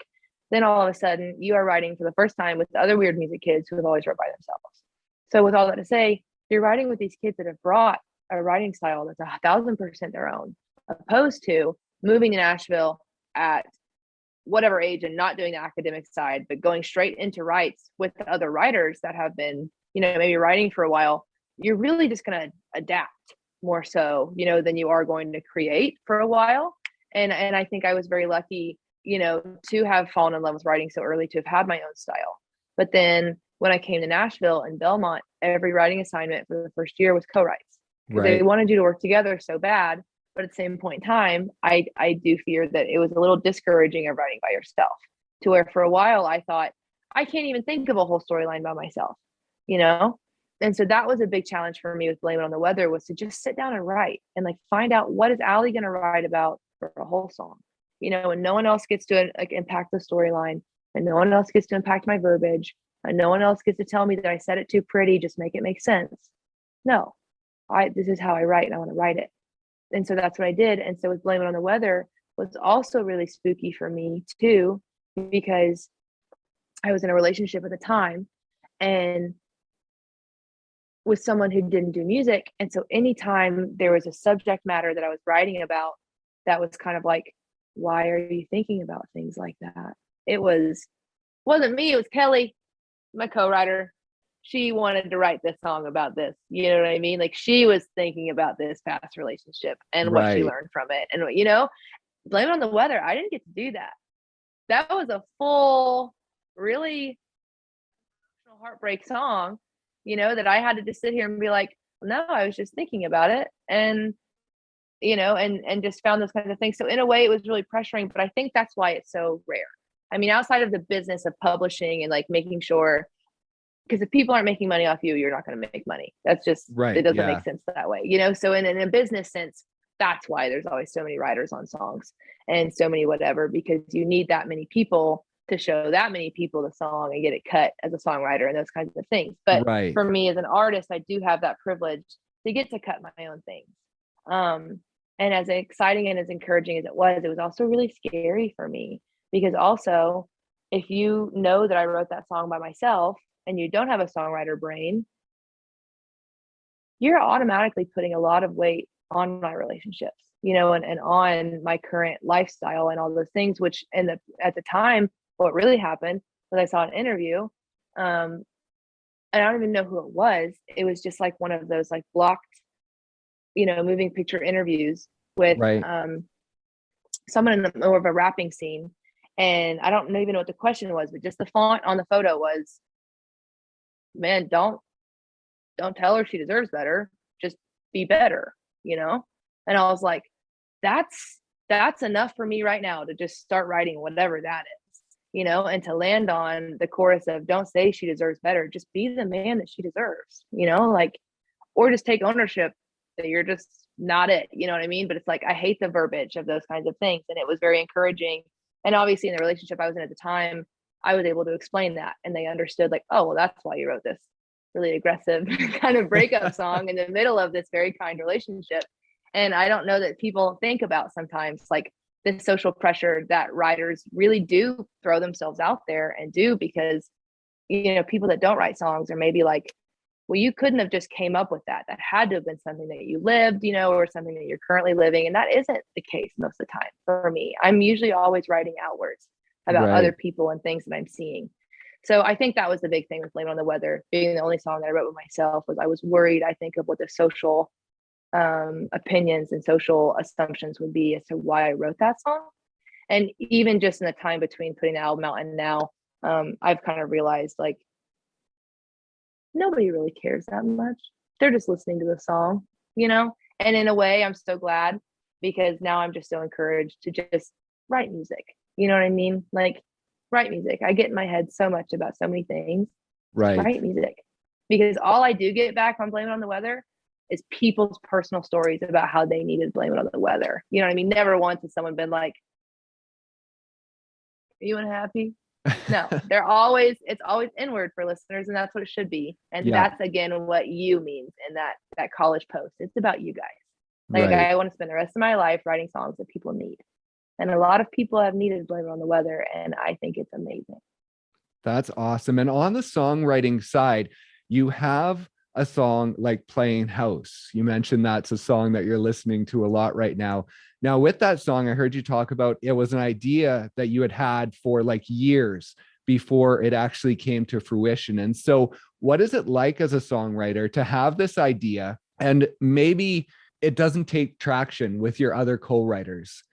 then all of a sudden you are writing for the first time with other weird music kids who have always wrote by themselves. So with all that to say, you're writing with these kids that have brought a writing style that's 1,000% their own, opposed to moving to Nashville at whatever age and not doing the academic side, but going straight into writes with other writers that have been, maybe writing for a while. You're really just going to adapt more so, than you are going to create for a while. And I think I was very lucky, to have fallen in love with writing so early, to have had my own style. But then when I came to Nashville and Belmont, every writing assignment for the first year was co-writes, because they Right. wanted you to work together so bad. But at the same point in time, I do fear that it was a little discouraging of writing by yourself, to where for a while I thought, I can't even think of a whole storyline by myself, you know? And so that was a big challenge for me with Blame It on the Weather, was to just sit down and write and like find out, what is Allie going to write about for a whole song, and no one else gets to like impact the storyline, and no one else gets to impact my verbiage, and no one else gets to tell me that I said it too pretty, just make it make sense. No, this is how I write, and I want to write it. And so that's what I did. And so with Blame It on the Weather was also really spooky for me too, because I was in a relationship at the time and with someone who didn't do music. And so anytime there was a subject matter that I was writing about that was kind of like, why are you thinking about things like that? Wasn't me, it was Kelly, my co-writer. She wanted to write this song about this. You know what I mean? Like, she was thinking about this past relationship and what she Right. learned from it. And, Blame It on the Weather, I didn't get to do that. That was a full, really heartbreak song, that I had to just sit here and be like, no, I was just thinking about it. And, and just found those kinds of things. So in a way it was really pressuring, but I think that's why it's so rare. I mean, outside of the business of publishing and like making sure, because if people aren't making money off you, you're not going to make money. That's just, it Right. doesn't Yeah. make sense that way, So in a business sense, that's why there's always so many writers on songs and so many whatever, because you need that many people to show that many people the song and get it cut as a songwriter and those kinds of things. But Right. for me as an artist, I do have that privilege to get to cut my own things. And as exciting and as encouraging as it was also really scary for me, because also, if you know that I wrote that song by myself and you don't have a songwriter brain, you're automatically putting a lot of weight on my relationships, and on my current lifestyle and all those things, which at the time, what really happened was I saw an interview, and I don't even know who it was. It was just like one of those like blocked, moving picture interviews with Right. someone in the more of a rapping scene. And I don't even know what the question was, but just the font on the photo was, man, don't tell her she deserves better. Just be better, And I was like, that's enough for me right now to just start writing whatever that is, and to land on the chorus of, don't say she deserves better, just be the man that she deserves, like, or just take ownership that you're just not it, you know what I mean? But it's like, I hate the verbiage of those kinds of things. And it was very encouraging. And obviously in the relationship I was in at the time, I was able to explain that, and they understood, like, oh, well, that's why you wrote this really aggressive kind of breakup song in the middle of this very kind relationship. And I don't know that people think about sometimes, like, the social pressure that writers really do throw themselves out there and do, because, people that don't write songs are maybe like well, you couldn't have just came up with that. That had to have been something that you lived, or something that you're currently living. And that isn't the case most of the time for me. I'm usually always writing outwards about other people and things that I'm seeing. So I think that was the big thing with Blame It on the Weather. Being the only song that I wrote with myself, was I was worried, I think, of what the social opinions and social assumptions would be as to why I wrote that song. And even just in the time between putting the album out and now, I've kind of realized, like, nobody really cares that much. They're just listening to the song, And in a way, I'm so glad, because now I'm just so encouraged to just write music. You know what I mean? Like, write music. I get in my head so much about so many things. Right. Write music. Because all I do get back on Blame It on the Weather is people's personal stories about how they needed to blame it on the weather. You know what I mean? Never once has someone been like, are you unhappy? No, it's always inward for listeners, and that's what it should be. And that's, again, what you means in that college post. It's about you guys. Like, I want to spend the rest of my life writing songs that people need. And a lot of people have needed to blame it on the weather, and I think it's amazing. That's awesome. And on the songwriting side, you have a song like Playing House. You mentioned that's a song that you're listening to a lot right now. Now, with that song, I heard you talk about it was an idea that you had for like years before it actually came to fruition. And so what is it like as a songwriter to have this idea, and maybe it doesn't take traction with your other co-writers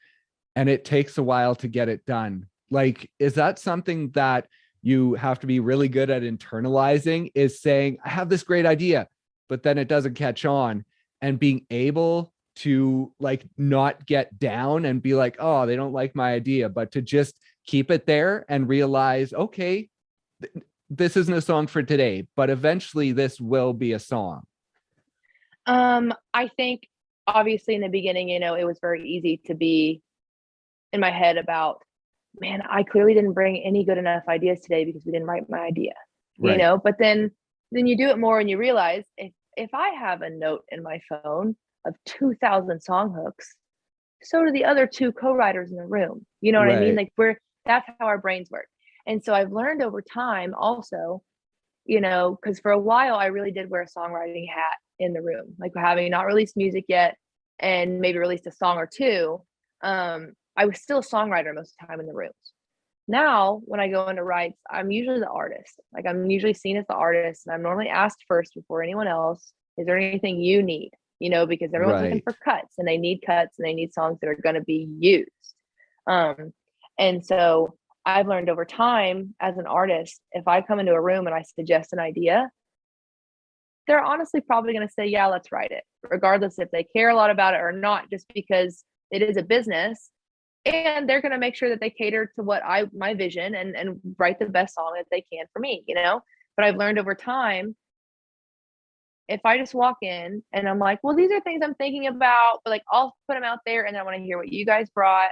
and it takes a while to get it done? Like, is that something that you have to be really good at internalizing, is saying, I have this great idea, but then it doesn't catch on, and being able to like not get down and be like, oh, they don't like my idea, but to just keep it there and realize, okay, this isn't a song for today, but eventually this will be a song? I think obviously in the beginning, it was very easy to be in my head about, man, I clearly didn't bring any good enough ideas today because we didn't write my idea, but then you do it more and you realize, if I have a note in my phone of 2,000 song hooks, so do the other two co-writers in the room. You know what I mean? Like, that's how our brains work. And so I've learned over time also, because for a while I really did wear a songwriting hat in the room, like having not released music yet and maybe released a song or two. I was still a songwriter most of the time in the rooms. Now, when I go into writes, I'm usually the artist. Like, I'm usually seen as the artist, and I'm normally asked first before anyone else, is there anything you need? Because everyone's looking for cuts, and they need songs that are going to be used. And so I've learned over time as an artist, if I come into a room and I suggest an idea, they're honestly probably going to say, yeah, let's write it, regardless if they care a lot about it or not, just because it is a business. And they're going to make sure that they cater to what my vision and write the best song that they can for me, But I've learned over time, if I just walk in and I'm like, well, these are things I'm thinking about, but like, I'll put them out there and I want to hear what you guys brought.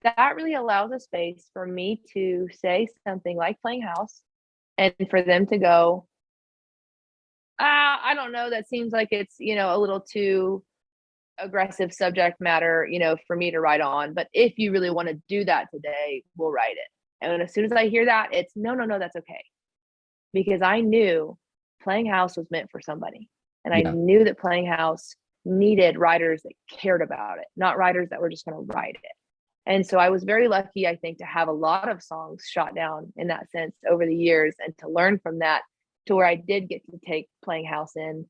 That really allows a space for me to say something like Playing House, and for them to go, I don't know, that seems like it's, a little too aggressive subject matter, for me to write on. But if you really want to do that today, we'll write it. And as soon as I hear that, it's no, that's okay. Because I knew Playing House was meant for somebody. And I knew that Playing House needed writers that cared about it, not writers that were just going to write it. And so I was very lucky, I think, to have a lot of songs shot down in that sense over the years, and to learn from that to where I did get to take Playing House in.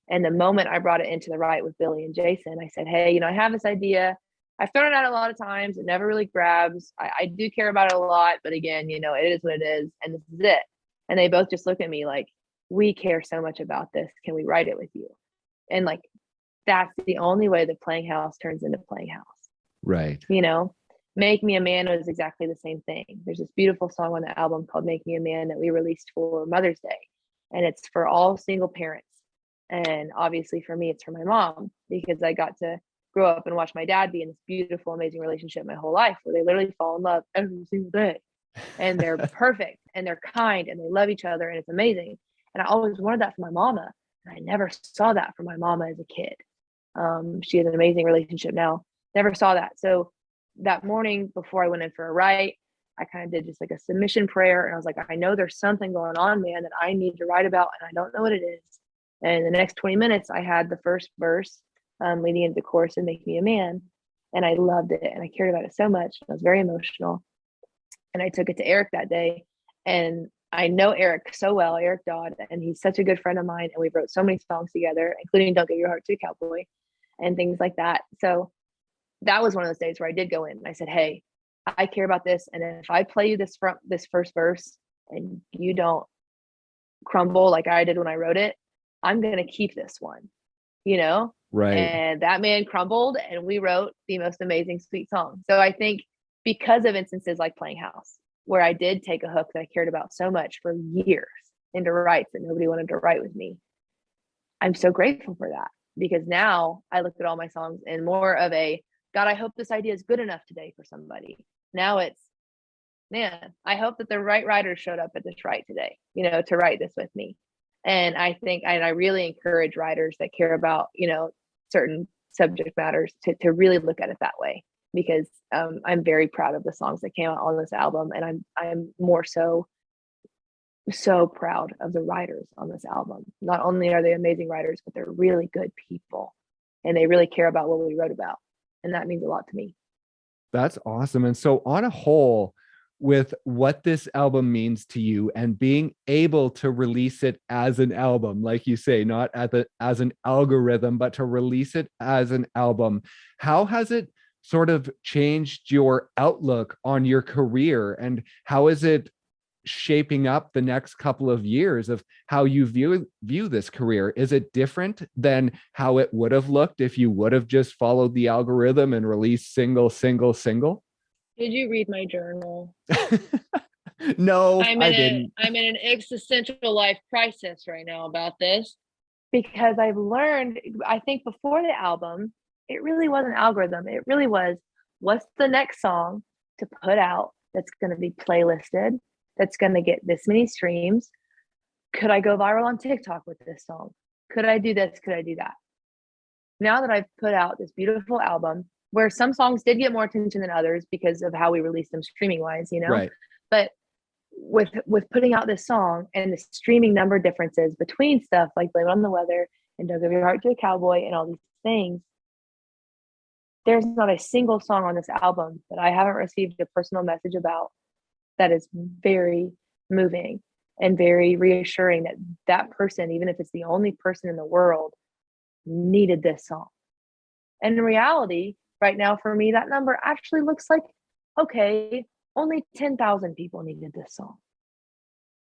And the moment I brought it into the write with Billy and Jason, I said, hey, I have this idea. I've thrown it out a lot of times. It never really grabs. I do care about it a lot, but again, it is what it is. And this is it. And they both just look at me like, we care so much about this. Can we write it with you? And like, that's the only way that Playing House turns into Playing House. Right. Make Me a Man was exactly the same thing. There's this beautiful song on the album called Make Me a Man that we released for Mother's Day. And it's for all single parents. And obviously for me, it's for my mom, because I got to grow up and watch my dad be in this beautiful, amazing relationship my whole life, where they literally fall in love every single day. And they're perfect and they're kind and they love each other, and it's amazing. And I always wanted that for my mama. And I never saw that for my mama as a kid. She has an amazing relationship now. Never saw that. So that morning before I went in for a write, I kind of did just like a submission prayer. And I was like, I know there's something going on, man, that I need to write about, and I don't know what it is. And the next 20 minutes, I had the first verse leading into the chorus and Make Me a Man. And I loved it. And I cared about it so much. I was very emotional. And I took it to Eric that day. And I know Eric so well, Eric Dodd, and he's such a good friend of mine. And we wrote so many songs together, including Don't Give Your Heart to a Cowboy and things like that. So that was one of those days where I did go in and I said, hey, I care about this. And if I play you this first verse and you don't crumble like I did when I wrote it, I'm going to keep this one, you know? Right. And that man crumbled, and we wrote the most amazing, sweet song. So I think because of instances like Playing House, where I did take a hook that I cared about so much for years into rights that nobody wanted to write with me, I'm so grateful for that, because now I look at all my songs in more of a, God, I hope this idea is good enough today for somebody. Now it's, man, I hope that the right writers showed up at this right today, you know, to write this with me. And I think, and I really encourage writers that care about, you know, certain subject matters to really look at it that way, because I'm very proud of the songs that came out on this album. And I'm more so proud of the writers on this album. Not only are they amazing writers, but they're really good people, and they really care about what we wrote about. And that means a lot to me. That's awesome. And so on a whole, with what this album means to you and being able to release it as an album, like you say, not as an algorithm, but to release it as an album, how has it sort of changed your outlook on your career? And how is it shaping up the next couple of years of how you view this career? Is it different than how it would have looked if you would have just followed the algorithm and released single? Did you read my journal? No, I didn't. I'm in an existential life crisis right now about this, because I've learned, I think before the album, it really wasn't algorithm. It really was, what's the next song to put out that's going to be playlisted, that's going to get this many streams? Could I go viral on TikTok with this song? Could I do this? Could I do that? Now that I've put out this beautiful album, where some songs did get more attention than others because of how we released them streaming wise, you know, right. But with putting out this song and the streaming number differences between stuff like Blame It on the Weather and Don't Give Your Heart to a Cowboy and all these things, there's not a single song on this album that I haven't received a personal message about that is very moving and very reassuring that that person, even if it's the only person in the world, needed this song. And in reality, right now for me, that number actually looks like, okay, only 10,000 people needed this song.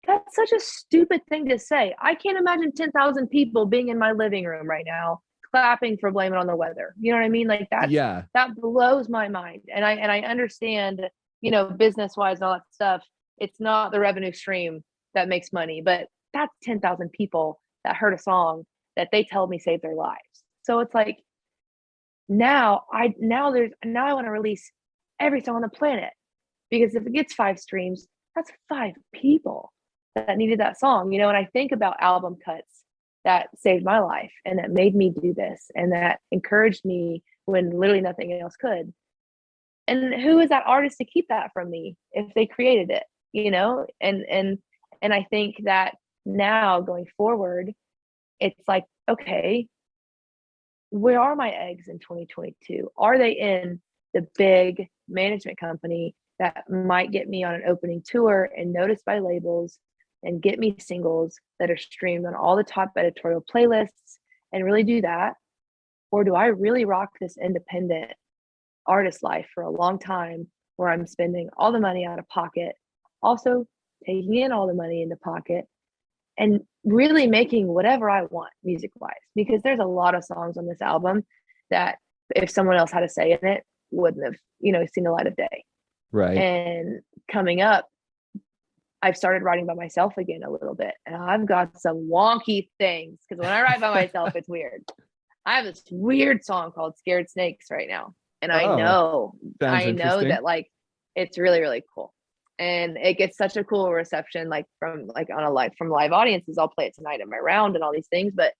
That's such a stupid thing to say. I can't imagine 10,000 people being in my living room right now clapping for Blame It on the Weather. You know what I mean? Like that blows my mind. And I understand, you know, business wise and all that stuff. It's not the revenue stream that makes money, but that's 10,000 people that heard a song that they tell me saved their lives. So it's like, now I want to release every song on the planet, because if it gets 5 streams, that's 5 people that needed that song, you know. And I think about album cuts that saved my life and that made me do this and that encouraged me when literally nothing else could. And who is that artist to keep that from me if they created it, you know? And I think that now going forward, it's like, okay, where are my eggs in 2022? Are they in the big management company that might get me on an opening tour and noticed by labels and get me singles that are streamed on all the top editorial playlists and really do that? Or do I really rock this independent artist life for a long time where I'm spending all the money out of pocket, also taking in all the money into pocket, and really making whatever I want music wise? Because there's a lot of songs on this album that if someone else had a say in it, wouldn't have, you know, seen the light of day. Right. And coming up, I've started writing by myself again a little bit, and I've got some wonky things, because when I write by myself, it's weird. I have this weird song called Scared Snakes right now. And I know that like, it's really, really cool. And it gets such a cool reception, like from live audiences. I'll play it tonight at my round and all these things, but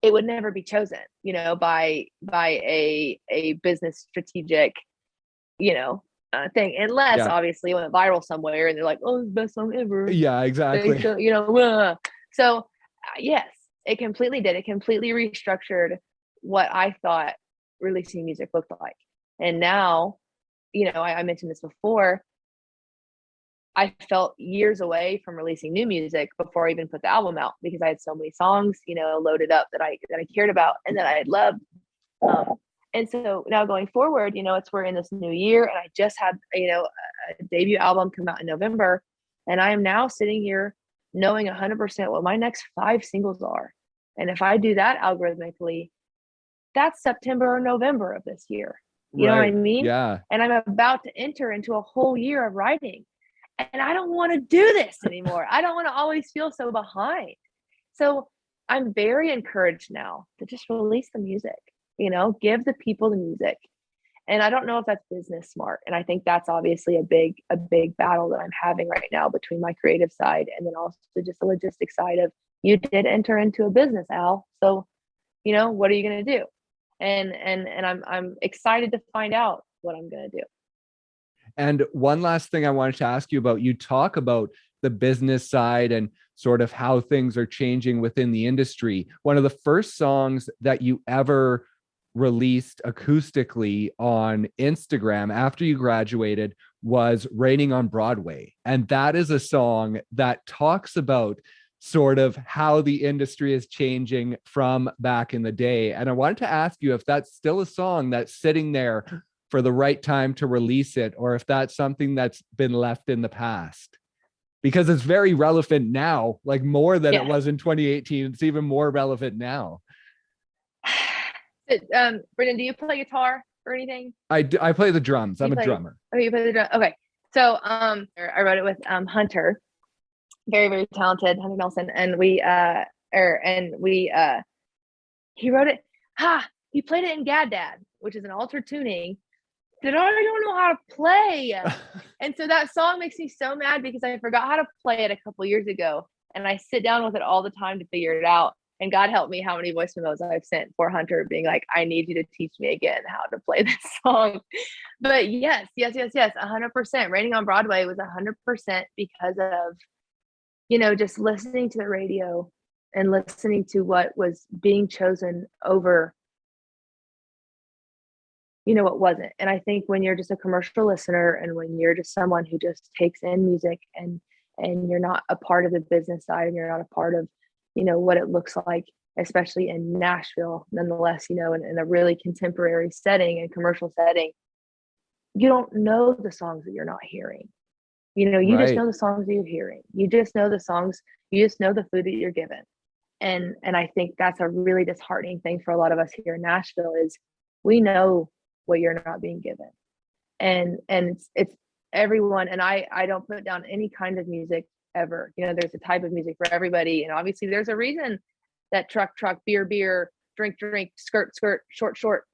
it would never be chosen, you know, by a business strategic, you know, thing, unless obviously it went viral somewhere and they're like, oh, it's the best song ever. Yeah, exactly. So yes, it completely did. It completely restructured what I thought releasing music looked like. And now, I mentioned this before, I felt years away from releasing new music before I even put the album out, because I had so many songs, loaded up that I cared about and that I loved. And so now going forward, we're in this new year, and I just had, a debut album come out in November, and I am now sitting here knowing 100% what my next 5 singles are. And if I do that algorithmically, that's September or November of this year. You know what I mean? Yeah. And I'm about to enter into a whole year of writing. And I don't want to do this anymore. I don't want to always feel so behind. So I'm very encouraged now to just release the music, give the people the music. And I don't know if that's business smart. And I think that's obviously a big battle that I'm having right now between my creative side and then also just the logistics side of, you did enter into a business, Al. So, what are you going to do? And I'm excited to find out what I'm going to do. And one last thing I wanted to ask you about, you talk about the business side and sort of how things are changing within the industry. One of the first songs that you ever released acoustically on Instagram after you graduated was Raining on Broadway. And that is a song that talks about sort of how the industry is changing from back in the day. And I wanted to ask you if that's still a song that's sitting there for the right time to release it, or if that's something that's been left in the past, because it's very relevant now, like more than it was in 2018. It's even more relevant now. Brendan, do you play guitar or anything? I play the drums. I'm a drummer. Oh, you play the drum. Okay. So I wrote it with Hunter, very, very talented, Hunter Nelson. And he wrote it. He played it in Gad Dad, which is an altered tuning that I don't know how to play. And so that song makes me so mad because I forgot how to play it a couple years ago. And I sit down with it all the time to figure it out. And God help me how many voice memos I've sent for Hunter being like, I need you to teach me again how to play this song. But yes, 100%. Raining on Broadway was 100% because of, just listening to the radio and listening to what was being chosen over, what wasn't. And I think when you're just a commercial listener and when you're just someone who just takes in music and you're not a part of the business side and you're not a part of, what it looks like, especially in Nashville, nonetheless, in a really contemporary setting and commercial setting, you don't know the songs that you're not hearing. You just know the songs that you're hearing. You just know the songs. You just know the food that you're given. And I think that's a really disheartening thing for a lot of us here in Nashville is we know what you're not being given. And it's everyone. And I don't put down any kind of music ever. There's a type of music for everybody. And obviously there's a reason that truck, beer, drink, skirt, short.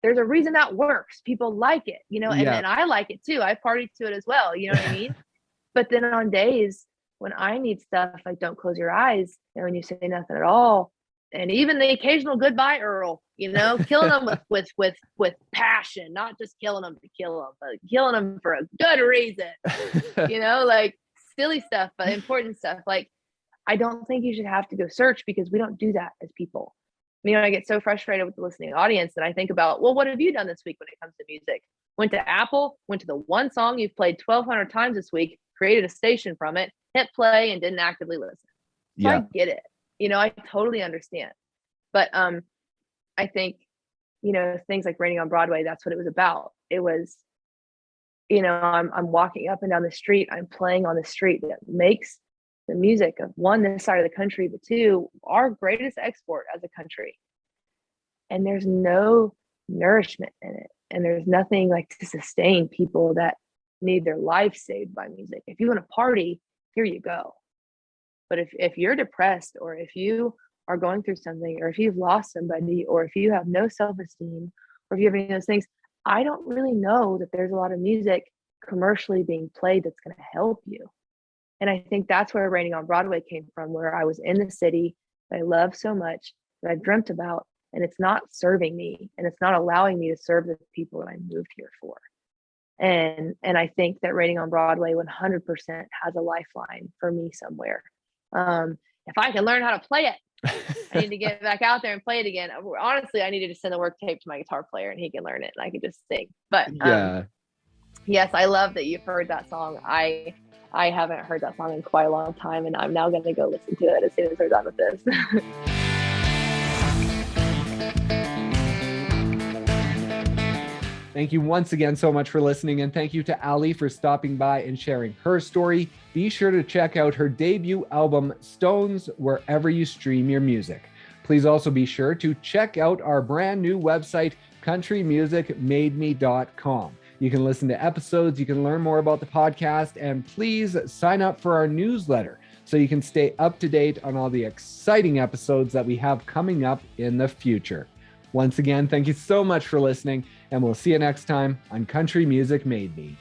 There's a reason that works. People like it, and I like it too. I partied to it as well. You know what I mean? But then on days when I need stuff like Don't Close Your Eyes, and when you say nothing at all, and even the occasional Goodbye Earl, killing them with passion, not just killing them to kill them, but killing them for a good reason, like silly stuff, but important stuff. Like, I don't think you should have to go search because we don't do that as people. I get so frustrated with the listening audience that I think about, well, what have you done this week when it comes to music? Went to Apple, went to the one song you've played 1,200 times this week, created a station from it, hit play, and didn't actively listen. So I get it. I totally understand. But I think, things like Raining on Broadway, that's what it was about. It was, I'm walking up and down the street, I'm playing on the street that makes the music of one, this side of the country, but two, our greatest export as a country. And there's no nourishment in it. And there's nothing like to sustain people that need their life saved by music. If you want to party, here you go. But if you're depressed, or if you are going through something, or if you've lost somebody, or if you have no self-esteem, or if you have any of those things, I don't really know that there's a lot of music commercially being played that's going to help you. And I think that's where Raining on Broadway came from, where I was in the city that I love so much, that I've dreamt about, and it's not serving me, and it's not allowing me to serve the people that I moved here for. And I think that Waiting on Broadway 100% has a lifeline for me somewhere. If I can learn how to play it, I need to get back out there and play it again. Honestly, I needed to send the work tape to my guitar player and he can learn it and I could just sing. But yes, I love that you've heard that song. I haven't heard that song in quite a long time, and I'm now going to go listen to it as soon as we're done with this. Thank you once again so much for listening, and thank you to Allie for stopping by and sharing her story. Be sure to check out her debut album, Stones, wherever you stream your music. Please also be sure to check out our brand new website, countrymusicmademe.com. You can listen to episodes, you can learn more about the podcast, and please sign up for our newsletter so you can stay up to date on all the exciting episodes that we have coming up in the future. Once again, thank you so much for listening, and we'll see you next time on Country Music Made Me.